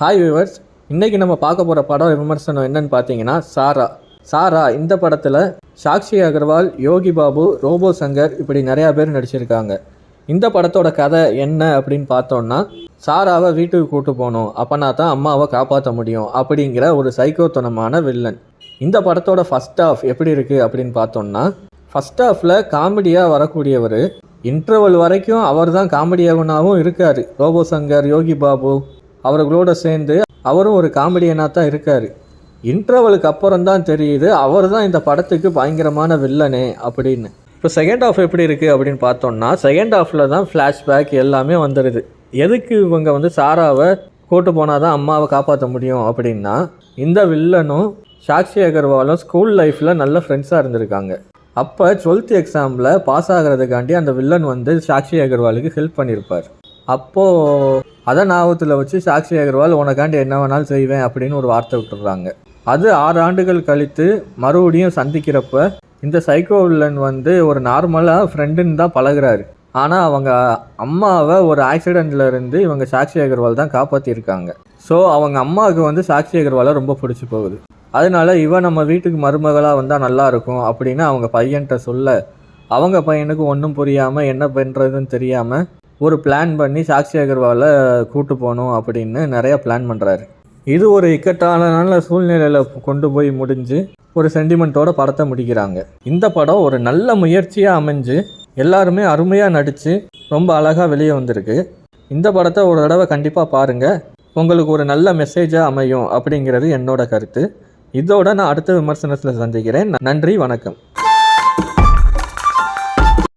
Hi viewers, இன்றைக்கி நம்ம பார்க்க போகிற படம் விமர்சனம் என்னன்னு பார்த்தீங்கன்னா சாரா. இந்த படத்தில் சாக்ஷி அகர்வால், யோகி பாபு, ரோபோ சங்கர் இப்படி நிறையா பேர் நடிச்சிருக்காங்க. இந்த படத்தோட கதை என்ன அப்படின்னு பார்த்தோன்னா, சாராவை வீட்டுக்கு கூட்டு போகணும், அப்போனா தான் அம்மாவை காப்பாற்ற முடியும் அப்படிங்கிற ஒரு சைக்கோத்தனமான வில்லன். இந்த படத்தோட ஃபஸ்ட் ஹாஃப் எப்படி இருக்குது அப்படின்னு பார்த்தோன்னா, ஃபஸ்ட் ஹாஃபில் காமெடியாக வரக்கூடியவர், இன்டர்வல் வரைக்கும் அவர் தான் காமெடியாகனாகவும் இருக்கார். ரோபோ சங்கர், யோகி பாபு அவர்களோட சேர்ந்து அவரும் ஒரு காமெடியனாக தான் இருக்கார். இன்டர்வலுக்கு அப்புறம் தான் தெரியுது அவர் தான் இந்த படத்துக்கு பயங்கரமான வில்லனே அப்படின்னு. இப்போ செகண்ட் ஹாஃப் எப்படி இருக்குது அப்படின்னு பார்த்தோம்னா, செகண்ட் ஹாஃபில் தான் ஃப்ளாஷ்பேக் எல்லாமே வந்துடுது. எதுக்கு இவங்க சாராவை கூட்டு போனால் தான் அம்மாவை காப்பாற்ற முடியும் அப்படின்னா, இந்த வில்லனும் சாக்ஷி அகர்வாலும் ஸ்கூல் லைஃப்பில் நல்ல ஃப்ரெண்ட்ஸாக இருந்திருக்காங்க. அப்போ 12th எக்ஸாமில் பாஸ் ஆகிறதுக்காண்டி அந்த வில்லன் சாக்ஷி அகர்வாலுக்கு ஹெல்ப் பண்ணியிருப்பார். அப்போது அதை ஞாபகத்தில் வச்சு சாக்ஷி அகர்வால் உனக்காண்டி என்ன வேணாலும் செய்வேன் அப்படின்னு ஒரு வார்த்தை விட்டுடுறாங்க. அது 6 ஆண்டுகள் கழித்து மறுபடியும் சந்திக்கிறப்ப இந்த சைக்கோ வில்லன் ஒரு நார்மலாக ஃப்ரெண்டுன்னு தான் பழகுறாரு. ஆனால் அவங்க அம்மாவை ஒரு ஆக்சிடெண்ட்டில் இருந்து இவங்க சாக்ஷி அகர்வால் தான் காப்பாற்றியிருக்காங்க. ஸோ அவங்க அம்மாவுக்கு சாக்ஷி அகர்வாலை ரொம்ப பிடிச்சி போகுது. அதனால இவன் நம்ம வீட்டுக்கு மருமகளாக வந்தால் நல்லாயிருக்கும் அப்படின்னு அவங்க பையன்கிட்ட சொல்ல, அவங்க பையனுக்கு ஒன்றும் புரியாமல் என்ன பண்ணுறதுன்னு தெரியாமல் ஒரு பிளான் பண்ணி சாக்ஷி அகர்வாலை கூட்டு போகணும் அப்படின்னு நிறையா பிளான் பண்ணுறாரு. இது ஒரு இக்கட்டான சூழ்நிலையில் கொண்டு போய் முடிஞ்சு ஒரு சென்டிமெண்ட்டோட படத்தை முடிக்கிறாங்க. இந்த படம் ஒரு நல்ல முயற்சியாக அமைஞ்சு எல்லாருமே அருமையாக நடித்து ரொம்ப அழகாக வெளியே வந்திருக்கு. இந்த படத்தை ஒரு தடவை கண்டிப்பாக பாருங்கள், உங்களுக்கு ஒரு நல்ல மெசேஜாக அமையும் அப்படிங்கிறது என்னோட கருத்து. இதோட நான் அடுத்த விமர்சனத்தில் சந்திக்கிறேன். நன்றி, வணக்கம்.